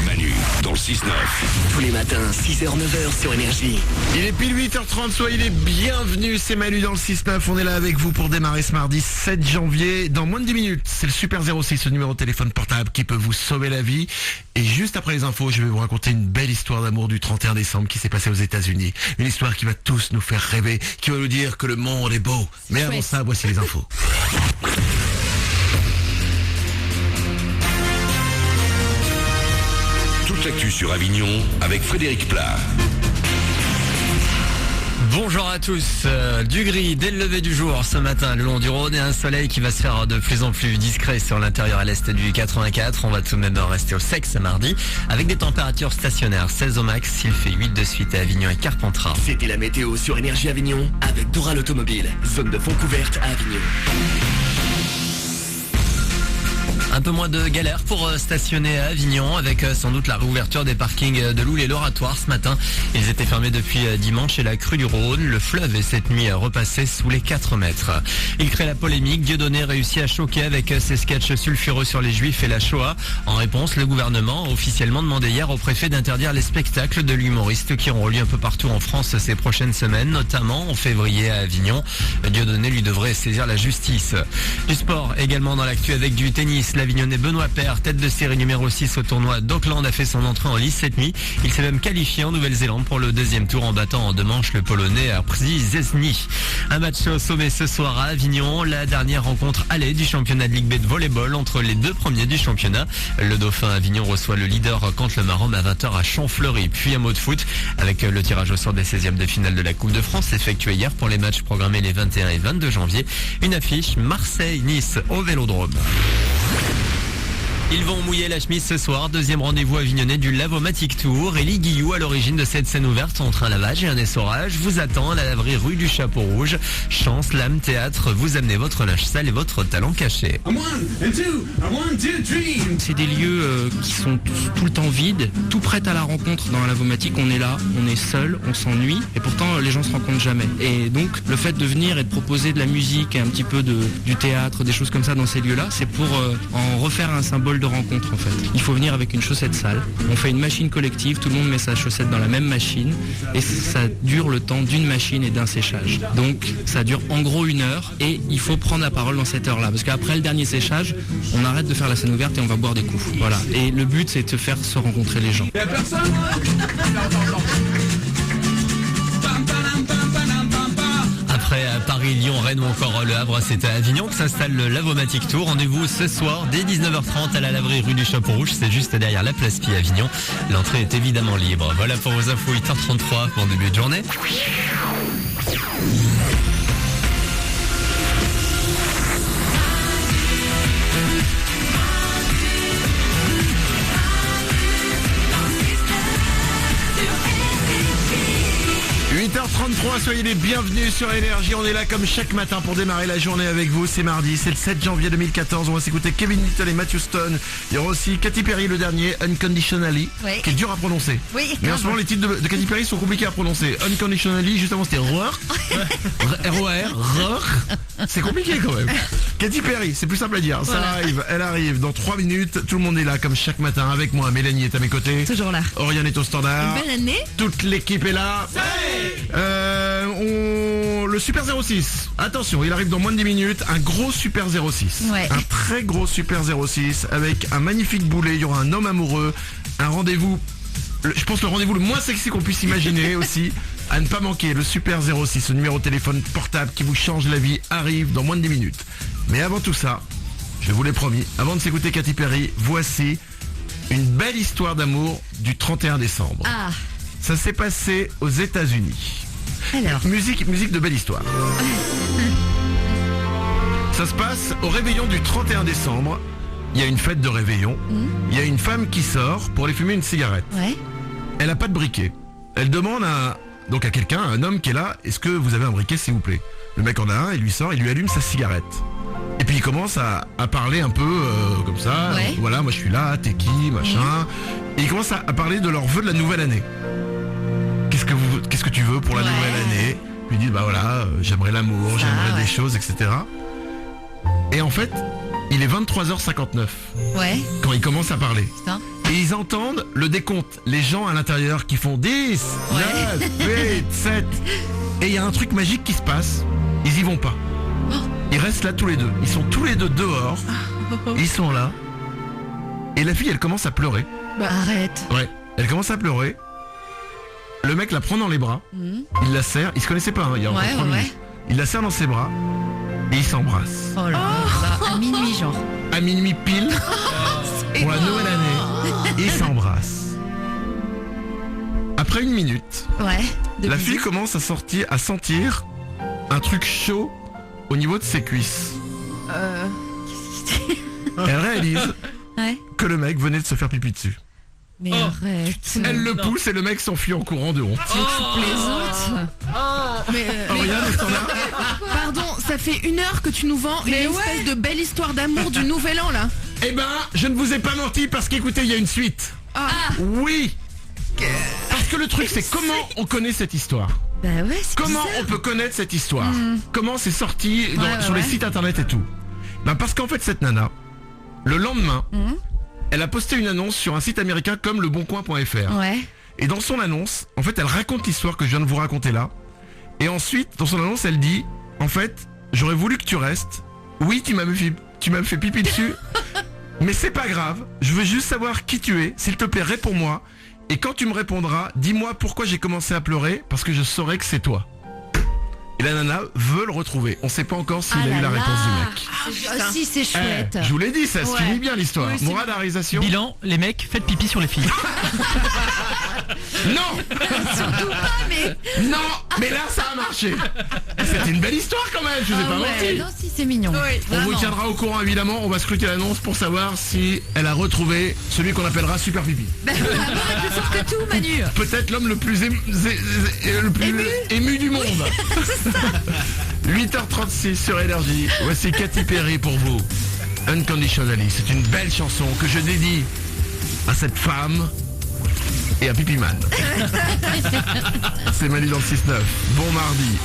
Manu dans le 6-9. Tous les matins, 6h-9h sur Énergie. Il est pile 8h30, soyez les bienvenus, c'est Manu dans le 6-9, on est là avec vous pour démarrer ce mardi 7 janvier. Dans moins de 10 minutes, c'est le Super 06, ce numéro de téléphone portable qui peut vous sauver la vie. Et juste après les infos, je vais vous raconter une belle histoire d'amour du 31 décembre qui s'est passée aux États-Unis. Une histoire qui va tous nous faire rêver, qui va nous dire que le monde est beau. Mais avant ça, voici les infos. Toute l'actu sur Avignon avec Frédéric Plat. Bonjour à tous, du gris dès le lever du jour ce matin le long du Rhône et un soleil qui va se faire de plus en plus discret sur l'intérieur à l'est du 84. On va tout de même rester au sec ce mardi avec des températures stationnaires, 16 au max, il fait 8 de suite à Avignon et Carpentras. C'était la météo sur Énergie Avignon avec Dora l'automobile. Zone de fond couverte à Avignon. Un peu moins de galère pour stationner à Avignon avec sans doute la réouverture des parkings de Loul et l'Oratoire ce matin. Ils étaient fermés depuis dimanche et la crue du Rhône. Le fleuve est cette nuit repassé sous les 4 mètres. Il crée la polémique. Dieudonné réussit à choquer avec ses sketchs sulfureux sur les Juifs et la Shoah. En réponse, le gouvernement a officiellement demandé hier au préfet d'interdire les spectacles de l'humoriste qui auront lieu un peu partout en France ces prochaines semaines, notamment en février à Avignon. Dieudonné lui devrait saisir la justice. Du sport également dans l'actu avec du tennis. L'Avignonnais Benoît Paire, tête de série numéro 6 au tournoi d'Auckland, a fait son entrée en lice cette nuit. Il s'est même qualifié en Nouvelle-Zélande pour le deuxième tour en battant en 2 manches le Polonais Przezesny. Un match au sommet ce soir à Avignon, la dernière rencontre aller du championnat de Ligue B de volleyball entre les 2 premiers du championnat. Le Dauphin Avignon reçoit le leader contre le Maromme à 20h à Champfleury. Puis un mot de foot avec le tirage au sort des 16e de finale de la Coupe de France effectué hier pour les matchs programmés les 21 et 22 janvier. Une affiche Marseille-Nice au Vélodrome. Ils vont mouiller la chemise ce soir, deuxième rendez-vous avignonnais du Lavomatic Tour. Élie Guillou, à l'origine de cette scène ouverte entre un lavage et un essorage, vous attend à la laverie rue du Chapeau Rouge. Chance, lame, théâtre, vous amenez votre linge sale et votre talent caché. C'est des lieux qui sont tout le temps vides, tout prêts à la rencontre. Dans un Lavomatic, on est là, on est seul, on s'ennuie et pourtant les gens se rencontrent jamais. Et donc le fait de venir et de proposer de la musique et un petit peu du théâtre, des choses comme ça dans ces lieux-là, c'est pour en refaire un symbole de rencontre en fait. Il faut venir avec une chaussette sale. On fait une machine collective, tout le monde met sa chaussette dans la même machine et ça dure le temps d'une machine et d'un séchage. Donc ça dure en gros 1 heure et il faut prendre la parole dans cette heure-là parce qu'après le dernier séchage, on arrête de faire la scène ouverte et on va boire des coups. Voilà. Et le but c'est de faire se rencontrer les gens. Après Paris, Lyon, Rennes ou encore Le Havre, c'est à Avignon que s'installe le Lavomatic Tour. Rendez-vous ce soir dès 19h30 à la laverie rue du Chapeau Rouge. C'est juste derrière la place Pie Avignon. L'entrée est évidemment libre. Voilà pour vos infos 8h33 pour début de journée. 8h33, soyez les bienvenus sur Énergie. On est là comme chaque matin pour démarrer la journée avec vous. C'est mardi, c'est le 7 janvier 2014. On va s'écouter Kevin Little et Matthew Stone. Il y aura aussi Katy Perry, le dernier, Unconditionally, qui est dur à prononcer. Oui, mais en ce moment, les titres de Katy Perry sont compliqués à prononcer. Unconditionally, juste avant c'était ROR. ROR. C'est compliqué quand même. Katy Perry, c'est plus simple à dire. Ça arrive, elle arrive dans 3 minutes. Tout le monde est là comme chaque matin avec moi. Mélanie est à mes côtés. Toujours là. Oriane est au standard. Belle année. Toute l'équipe est là. Le Super 06, attention, il arrive dans moins de 10 minutes, un gros Super 06, un très gros Super 06 avec un magnifique boulet, il y aura un homme amoureux, un rendez-vous, je pense le rendez-vous le moins sexy qu'on puisse imaginer aussi, à ne pas manquer, le Super 06, ce numéro de téléphone portable qui vous change la vie, arrive dans moins de 10 minutes. Mais avant tout ça, je vous l'ai promis, avant de s'écouter Katy Perry, voici une belle histoire d'amour du 31 décembre. Ah. Ça s'est passé aux États-Unis. Alors. Musique de belle histoire. Ça se passe au réveillon du 31 décembre. Il y a une fête de réveillon. Il y a une femme qui sort pour aller fumer une cigarette. Ouais. Elle a pas de briquet. Elle demande à quelqu'un, un homme qui est là, est-ce que vous avez un briquet s'il vous plaît? Le mec en a un, il lui sort, il lui allume sa cigarette. Et puis il commence à parler un peu comme ça. Ouais. Voilà, moi je suis là, t'es qui, machin. Et il commence à parler de leurs vœux de la nouvelle année. Qu'est-ce que tu veux pour la nouvelle année? Lui dit bah voilà, j'aimerais l'amour, j'aimerais des choses, etc. Et en fait, Il est 23h59 Ouais, quand ils commencent à parler. putain. Et ils entendent le décompte. Les gens à l'intérieur qui font 10, 9, 8, 7. Et il y a un truc magique qui se passe. Ils y vont pas. Ils restent là tous les deux. Ils sont tous les deux dehors. Ils sont là. Et la fille, elle commence à pleurer. Arrête. Ouais. Elle commence à pleurer. Le mec la prend dans les bras. Il la serre. Ils se connaissaient pas, hein, il y a encore Ouais, 3 ouais, minutes. Il la serre dans ses bras. Et ils s'embrassent. Oh là là, à minuit genre. À minuit pile. Pour la nouvelle année. Ils s'embrassent. Après 1 minute, Ouais. de la bisous. fille commence à sentir un truc chaud au niveau de ses cuisses. Elle réalise Ouais. que le mec venait de se faire pipi dessus. Mais arrête. Elle le pousse et le mec s'enfuit en courant de honte. Tu plaisantes. Oriane, est-ce qu'on a Pardon, ça fait 1 heure que tu nous vends une espèce de belle histoire d'amour du nouvel an là. Eh ben, je ne vous ai pas menti parce qu'écoutez, il y a une suite. Oui. Parce que le truc, c'est comment on connaît cette histoire. Bah ouais, c'est Comment bizarre. on peut connaître cette histoire Comment c'est sorti Ouais, sur les ouais. sites internet et tout. Ben parce qu'en fait, cette nana, le lendemain, elle a posté une annonce sur un site américain comme leboncoin.fr. Ouais. Et dans son annonce, en fait, elle raconte l'histoire que je viens de vous raconter là. Et ensuite, dans son annonce, elle dit, en fait, j'aurais voulu que tu restes. Oui, tu m'as fait pipi dessus. Mais c'est pas grave. Je veux juste savoir qui tu es. S'il te plaît, réponds-moi. Et quand tu me répondras, dis-moi pourquoi j'ai commencé à pleurer, parce que je saurais que c'est toi. Et la nana veut le retrouver. On sait pas encore s'il a eu la réponse du mec. Ah si, c'est chouette. Je vous l'ai dit, ça se Ouais. finit bien l'histoire. Oui, c'est Morale de la réalisation. Bilan, les mecs, faites pipi sur les filles. Non. Surtout pas, mais... Non, mais là ça a marché. C'était une belle histoire quand même, je vous ai pas menti. Non, si, c'est mignon. On vous Vraiment. tiendra au courant évidemment, on va scruter l'annonce pour savoir si elle a retrouvé celui qu'on appellera Super Pipi. Bah, on a pas plus fort que tout, Manu. Peut-être l'homme le plus, ému du monde. 8h36 sur Énergie, voici Katy Perry pour vous. Unconditionally, c'est une belle chanson que je dédie à cette femme et à Pipi Man. C'est Manu dans le 6-9. Bon mardi.